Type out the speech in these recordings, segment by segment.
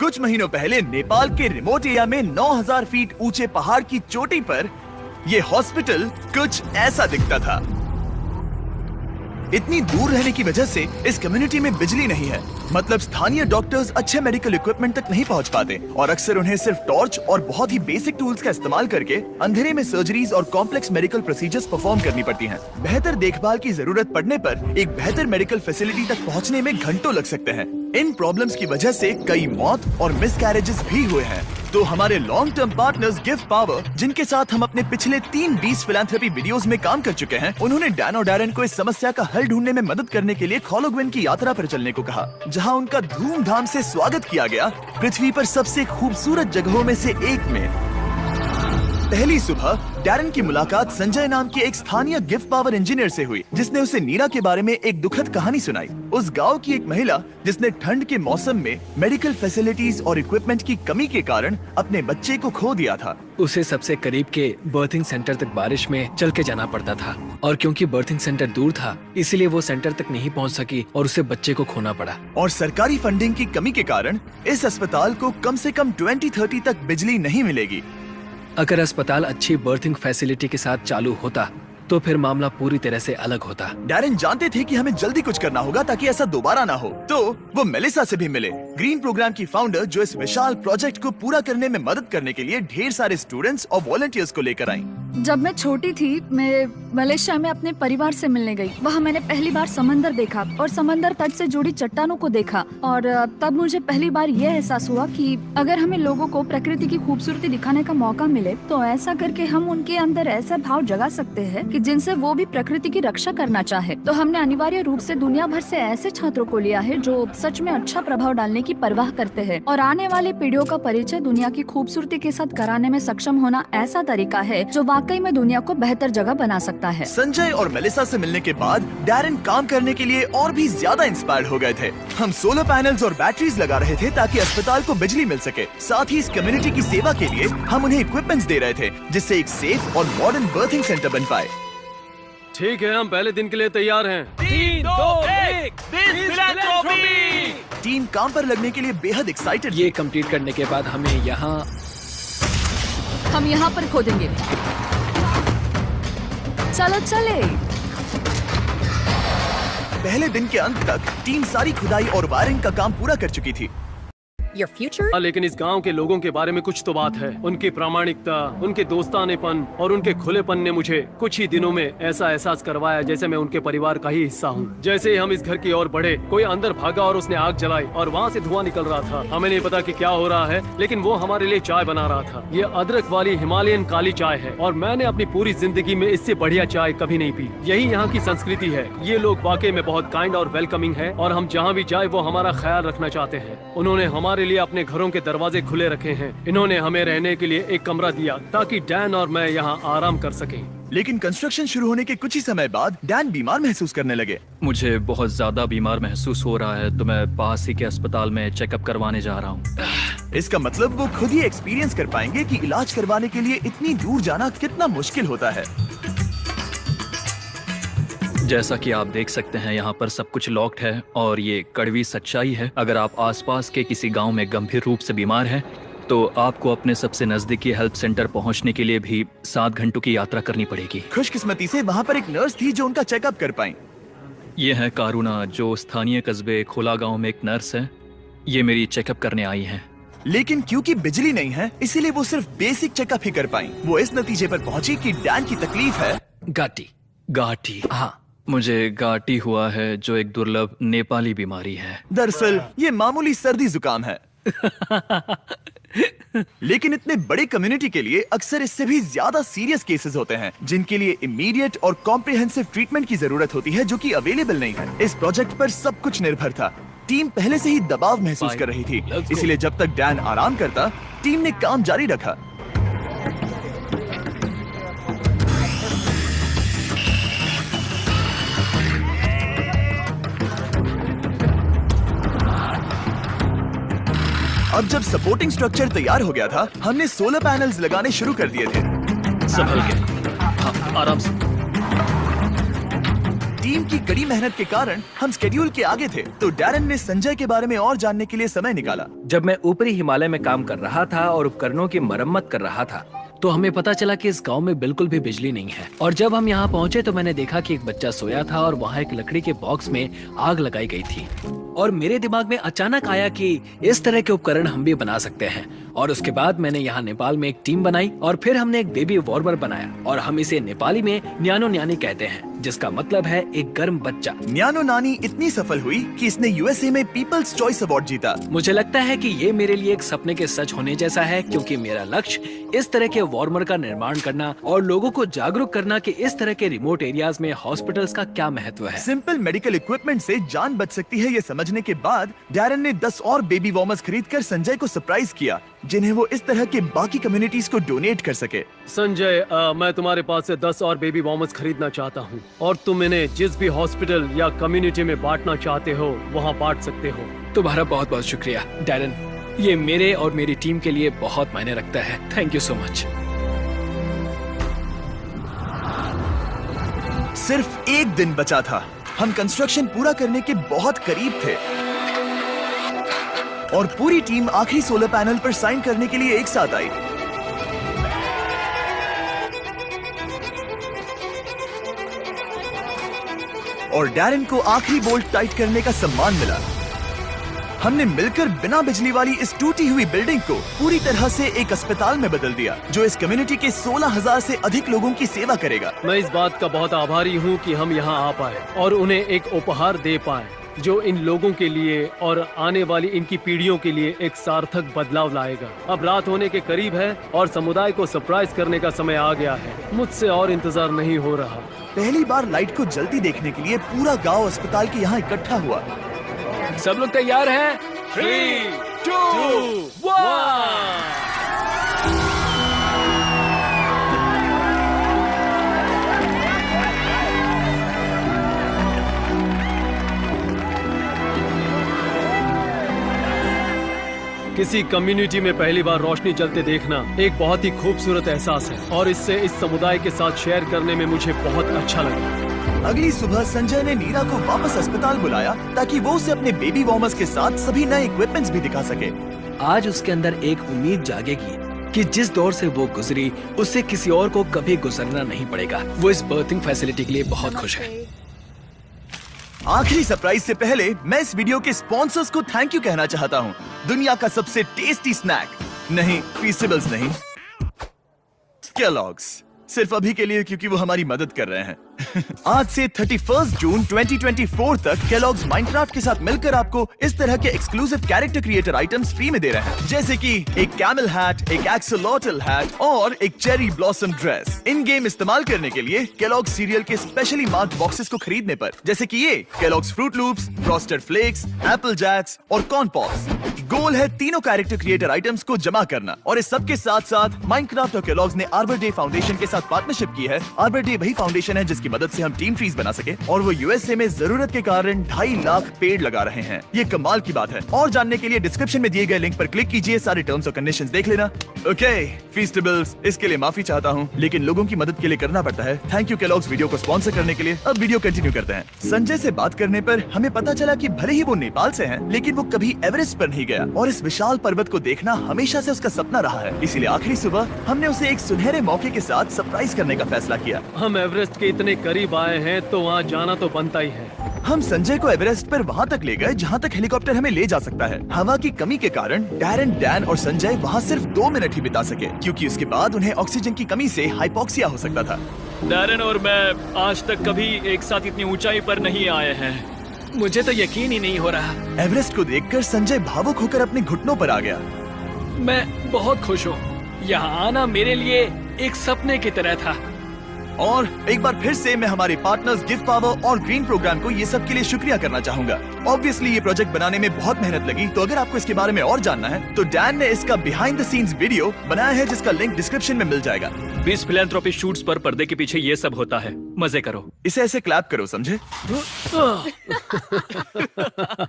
कुछ महीनों पहले नेपाल के रिमोट एरिया में 9000 फीट ऊंचे पहाड़ की चोटी पर ये हॉस्पिटल कुछ ऐसा दिखता था। इतनी दूर रहने की वजह से इस कम्युनिटी में बिजली नहीं है, मतलब स्थानीय डॉक्टर्स अच्छे मेडिकल इक्विपमेंट तक नहीं पहुंच पाते और अक्सर उन्हें सिर्फ टॉर्च और बहुत ही बेसिक टूल्स का इस्तेमाल करके अंधेरे में सर्जरीज और कॉम्प्लेक्स मेडिकल प्रोसीजर्स परफॉर्म करनी पड़ती हैं। बेहतर देखभाल की जरूरत पड़ने पर एक बेहतर मेडिकल फैसिलिटी तक पहुंचने में घंटों लग सकते हैं। इन प्रॉब्लम्स की वजह से कई मौत और मिसकैरेजेस भी हुए हैं। तो हमारे long term partners gift power, जिनके साथ हम अपने पिछले 3 बीस फिलैंथ्रोपी वीडियोस में काम कर चुके हैं, उन्होंने डैन और डैरेन को इस समस्या का हल ढूंढने में मदद करने के लिए खोलोग्विन की यात्रा पर चलने को कहा, जहां उनका धूमधाम से स्वागत किया गया पृथ्वी पर सबसे खूबसूरत जगहों में से एक में। पहली सुबह डैरेन की मुलाकात संजय नाम के एक स्थानीय गिफ्ट पावर इंजीनियर से हुई, जिसने उसे नीरा के बारे में एक दुखद कहानी सुनाई। उस गांव की एक महिला जिसने ठंड के मौसम में मेडिकल फैसिलिटीज और इक्विपमेंट की कमी के कारण अपने बच्चे को खो दिया था। उसे सबसे करीब के बर्थिंग सेंटर तक बारिश में चल के जाना पड़ता था और क्योंकि बर्थिंग सेंटर दूर था, इसलिए वो सेंटर तक नहीं पहुंच सकी और उसे बच्चे को खोना पड़ा। और सरकारी फंडिंग की कमी के कारण इस अस्पताल को कम से कम 2030 तक बिजली नहीं मिलेगी। अगर अस्पताल अच्छी बर्थिंग फैसिलिटी के साथ चालू होता तो फिर मामला पूरी तरह से अलग होता। डैरेन जानते थे कि हमें जल्दी कुछ करना होगा ताकि ऐसा दोबारा ना हो, तो वो मेलिसा से भी मिले, ग्रीन प्रोग्राम की फाउंडर, जो इस विशाल प्रोजेक्ट को पूरा करने में मदद करने के लिए ढेर सारे स्टूडेंट्स और वॉलंटियर्स को लेकर आई। जब मैं छोटी थी, मैं मलेशिया में अपने परिवार से मिलने गई। वहाँ मैंने पहली बार समंदर देखा और समंदर तट से जुड़ी चट्टानों को देखा और तब मुझे पहली बार यह एहसास हुआ कि अगर हमें लोगों को प्रकृति की खूबसूरती दिखाने का मौका मिले तो ऐसा करके हम उनके अंदर ऐसा भाव जगा सकते हैं कि जिनसे वो भी प्रकृति की रक्षा करना चाहे। तो हमने अनिवार्य रूप से दुनिया भर से ऐसे छात्रों को लिया है जो सच में अच्छा प्रभाव डालने की परवाह करते हैं और आने वाली पीढ़ियों का परिचय दुनिया की खूबसूरती के साथ कराने में सक्षम होना ऐसा तरीका है जो वाकई में दुनिया को बेहतर जगह बना सकता है। संजय और मेलिसा से मिलने के बाद डैरेन काम करने के लिए और भी ज्यादा इंस्पायर्ड हो गए थे। हम सोलर पैनल्स और बैटरीज लगा रहे थे ताकि अस्पताल को बिजली मिल सके। साथ ही इस कम्युनिटी की सेवा के लिए हम उन्हें इक्विपमेंट्स दे रहे थे जिससे एक सेफ और मॉडर्न बर्थिंग सेंटर बन पाए। ठीक है, हम पहले दिन के लिए तैयार हैं। 3, 2, 1 टीम काम पर लगने के लिए बेहद एक्साइटेड। ये कंप्लीट करने के बाद हम यहाँ पर खोदेंगे। चलो चले। पहले दिन के अंत तक टीम सारी खुदाई और वायरिंग का काम पूरा कर चुकी थी। Your future? लेकिन इस गांव के लोगों के बारे में कुछ तो बात है। उनकी प्रामाणिकता, उनके दोस्तानेपन और उनके खुलेपन ने मुझे कुछ ही दिनों में ऐसा एहसास करवाया जैसे मैं उनके परिवार का ही हिस्सा हूँ। जैसे ही हम इस घर की ओर बढ़े, कोई अंदर भागा और उसने आग जलाई और वहाँ से धुआं निकल रहा था। हमें नहीं पता कि क्या हो रहा है, लेकिन वो हमारे लिए चाय बना रहा था। ये अदरक वाली हिमालयन काली चाय है और मैंने अपनी पूरी जिंदगी में इससे बढ़िया चाय कभी नहीं पी। यही यहाँ की संस्कृति है। ये लोग वाकई में बहुत काइंड और वेलकमिंग है और हम जहाँ भी जाए वो हमारा ख्याल रखना चाहते हैं। उन्होंने हमारे लिए अपने घरों के दरवाजे खुले रखे हैं। इन्होंने हमें रहने के लिए एक कमरा दिया ताकि डैन और मैं यहाँ आराम कर सकें। लेकिन कंस्ट्रक्शन शुरू होने के कुछ ही समय बाद डैन बीमार महसूस करने लगे। मुझे बहुत ज्यादा बीमार महसूस हो रहा है तो मैं पास ही के अस्पताल में चेकअप करवाने जा रहा हूँ। इसका मतलब वो खुद ही एक्सपीरियंस कर पाएंगे कि इलाज करवाने के लिए इतनी दूर जाना कितना मुश्किल होता है। जैसा कि आप देख सकते हैं, यहाँ पर सब कुछ लॉक्ड है और ये कड़वी सच्चाई है। अगर आप आसपास के किसी गांव में गंभीर रूप से बीमार हैं, तो आपको अपने सबसे नजदीकी हेल्प सेंटर पहुंचने के लिए भी 7 घंटों की यात्रा करनी पड़ेगी। खुशकिस्मती से वहाँ पर एक नर्स थी जो उनका चेकअप कर पाई। ये है कारुना, जो स्थानीय कस्बे खोला गांव में एक नर्स है। ये मेरी चेकअप करने आई है। लेकिन क्योंकि बिजली नहीं है, इसीलिए वो सिर्फ बेसिक चेकअप ही कर पाई। वो इस नतीजे पर पहुंची कि डैन की तकलीफ है गाठी। हाँ, मुझे गाठी हुआ है, जो एक दुर्लभ नेपाली बीमारी है। दरअसल ये मामूली सर्दी जुकाम है। लेकिन इतने बड़े कम्युनिटी के लिए अक्सर इससे भी ज्यादा सीरियस केसेस होते हैं, जिनके लिए इमीडिएट और कॉम्प्रिहेंसिव ट्रीटमेंट की जरूरत होती है, जो कि अवेलेबल नहीं है। इस प्रोजेक्ट पर सब कुछ निर्भर था। टीम पहले से ही दबाव महसूस कर रही थी, इसलिए जब तक डैन आराम करता, टीम ने काम जारी रखा। अब जब सपोर्टिंग स्ट्रक्चर तैयार हो गया था, हमने सोलर पैनल्स लगाने शुरू कर दिए थे। संभल के, हाँ, आराम से। टीम की कड़ी मेहनत के कारण हम स्केड्यूल के आगे थे, तो डैरन ने संजय के बारे में और जानने के लिए समय निकाला। जब मैं ऊपरी हिमालय में काम कर रहा था और उपकरणों की मरम्मत कर रहा था, तो हमें पता चला कि इस गांव में बिल्कुल भी बिजली नहीं है। और जब हम यहाँ पहुँचे तो मैंने देखा कि एक बच्चा सोया था और वहाँ एक लकड़ी के बॉक्स में आग लगाई गई थी। और मेरे दिमाग में अचानक आया कि इस तरह के उपकरण हम भी बना सकते हैं। और उसके बाद मैंने यहाँ नेपाल में एक टीम बनाई और फिर हमने एक बेबी वार्मर बनाया, और हम इसे नेपाली में न्यानो न्यानी कहते हैं, जिसका मतलब है एक गर्म बच्चा। न्यानो नानी इतनी सफल हुई कि इसने यूएसए में पीपल्स चॉइस अवार्ड जीता। मुझे लगता है कि ये मेरे लिए एक सपने के सच होने जैसा है, क्योंकि मेरा लक्ष्य इस तरह के वार्मर का निर्माण करना और लोगों को जागरूक करना कि इस तरह के रिमोट एरियाज में हॉस्पिटल्स का क्या महत्व है। सिंपल मेडिकल इक्विपमेंट से जान बच सकती है, ये समझने के बाद डैरन ने 10 और बेबी वार्मर्स खरीदकर संजय को सरप्राइज किया, जिन्हें वो इस तरह के बाकी कम्युनिटीज को डोनेट कर सके। संजय, मैं तुम्हारे पास से 10 और बेबी वार्मर्स खरीदना चाहता हूँ, और तुम इन्हें जिस भी हॉस्पिटल या कम्युनिटी में बांटना चाहते हो वहाँ बांट सकते हो। तुम्हारा बहुत बहुत शुक्रिया डैरन, ये मेरे और मेरी टीम के लिए बहुत मायने रखता है। Thank you so much. सिर्फ एक दिन बचा था, हम कंस्ट्रक्शन पूरा करने के बहुत करीब थे और पूरी टीम आखिरी सोलर पैनल पर साइन करने के लिए एक साथ आई। और डैरन को आखिरी बोल्ट टाइट करने का सम्मान मिला। हमने मिलकर बिना बिजली वाली इस टूटी हुई बिल्डिंग को पूरी तरह से एक अस्पताल में बदल दिया, जो इस कम्युनिटी के 16,000 से अधिक लोगों की सेवा करेगा। मैं इस बात का बहुत आभारी हूँ कि हम यहाँ आ पाए और उन्हें एक उपहार दे पाए जो इन लोगों के लिए और आने वाली इनकी पीढ़ियों के लिए एक सार्थक बदलाव लाएगा। अब रात होने के करीब है और समुदाय को सरप्राइज करने का समय आ गया है। मुझसे और इंतजार नहीं हो रहा। पहली बार लाइट को जल्दी देखने के लिए पूरा गांव अस्पताल के यहाँ इकट्ठा हुआ। सब लोग तैयार हैं? 3, 2, 1। किसी कम्युनिटी में पहली बार रोशनी जलते देखना एक बहुत ही खूबसूरत एहसास है, और इससे इस समुदाय के साथ शेयर करने में मुझे बहुत अच्छा लगा। अगली सुबह संजय ने नीरा को वापस अस्पताल बुलाया ताकि वो उसे अपने बेबी वार्मर्स के साथ सभी नए इक्विपमेंट्स भी दिखा सके। आज उसके अंदर एक उम्मीद जागेगी कि जिस दौर से वो गुजरी उससे किसी और को कभी गुजरना नहीं पड़ेगा। वो इस बर्थिंग फैसिलिटी के लिए बहुत खुश है। आखिरी सरप्राइज से पहले मैं इस वीडियो के स्पॉन्सर्स को थैंक यू कहना चाहता हूँ। दुनिया का सबसे टेस्टी स्नैक, नहीं फीस्टेबल्स नहीं, केलॉग्स, सिर्फ अभी के लिए क्योंकि वो हमारी मदद कर रहे हैं। आज से 31 जून 2024 तक केलॉग्स माइनक्राफ्ट के साथ मिलकर आपको इस तरह के exclusive character creator items free में दे रहे हैं, जैसे कि एक कैमल हैट, एक एक्सोलॉटल हैट और एक cherry blossom dress. In game इस्तेमाल करने के लिए केलॉग्स सीरियल के स्पेशली मार्क्ड बॉक्सेस को खरीदने पर, जैसे कि ये Kellogg's Froot Loops, Frosted Flakes, Apple Jacks और कॉर्न पॉप्स। गोल है तीनों कैरेक्टर क्रिएटर आइटम्स को जमा करना, और इस सब के साथ साथ माइनक्राफ्ट और केलॉग्स ने आर्बर डे फाउंडेशन के साथ पार्टनरशिप की है। आर्बर डे वही फाउंडेशन है जिसकी मदद से हम टीम ट्रीज बना सके, और वो यूएसए में जरूरत के कारण 2.5 लाख पेड़ लगा रहे हैं। ये कमाल की बात है। और जानने के लिए डिस्क्रिप्शन में दिए गए लिंक पर क्लिक कीजिए, सारे टर्म्स और कंडीशंस देख लेना। ओके फीस्टेबल्स, इसके लिए माफी चाहता हूँ, लेकिन लोगों की मदद के लिए करना पड़ता है। थैंक यू केलॉग्स वीडियो को स्पॉन्सर करने के लिए। अब वीडियो कंटिन्यू करते हैं। संजय से बात करने पर हमें पता चला कि भले ही वो नेपाल से हैं, लेकिन वो कभी एवरेस्ट पर नहीं गया, और इस विशाल पर्वत को देखना हमेशा से उसका सपना रहा है। इसीलिए आखिरी सुबह हमने उसे एक सुनहरे मौके के साथ सरप्राइज करने का फैसला किया। हम एवरेस्ट के इतने करीब आए हैं तो वहाँ जाना तो बनता ही है। हम संजय को एवरेस्ट पर वहाँ तक ले गए जहाँ तक हेलीकॉप्टर हमें ले जा सकता है। हवा की कमी के कारण डैरन, डैन और संजय वहाँ सिर्फ 2 मिनट ही बिता सके, क्योंकि उसके बाद उन्हें ऑक्सीजन की कमी से हाइपोक्सिया हो सकता था। डैरन और मैं आज तक कभी एक साथ इतनी ऊंचाई पर नहीं आए हैं। मुझे तो यकीन ही नहीं हो रहा। एवरेस्ट को देखकर संजय भावुक होकर अपने घुटनों पर आ गया। मैं बहुत खुश हूँ। यहाँ आना मेरे लिए एक सपने की तरह था। और एक बार फिर से मैं हमारे पार्टनर्स गिव पावर और ग्रीन प्रोग्राम को ये सब के लिए शुक्रिया करना चाहूंगा। ऑब्वियसली ये प्रोजेक्ट बनाने में बहुत मेहनत लगी, तो अगर आपको इसके बारे में और जानना है तो डैन ने इसका बिहाइंड द सीन्स वीडियो बनाया है, जिसका लिंक डिस्क्रिप्शन में मिल जाएगा। 20 फिलैंथ्रोपी शूट्स पर पर्दे के पीछे ये सब होता है। मजे करो। इसे ऐसे क्लैप करो, समझे?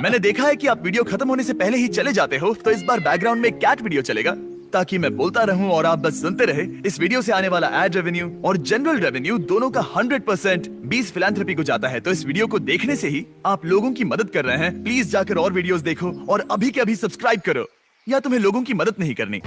मैंने देखा है कि आप वीडियो खत्म होने से पहले ही चले जाते हो, तो इस बार बैकग्राउंड में कैट वीडियो चलेगा। ताकि मैं बोलता रहूं और आप बस सुनते रहे। इस वीडियो से आने वाला एड रेवेन्यू और जनरल रेवेन्यू दोनों का 100% बीस फिलैंथ्रोपी को जाता है। तो इस वीडियो को देखने से ही आप लोगों की मदद कर रहे हैं। प्लीज जाकर और वीडियोस देखो और अभी के अभी सब्सक्राइब करो, या तुम्हें लोगों की मदद नहीं करनी।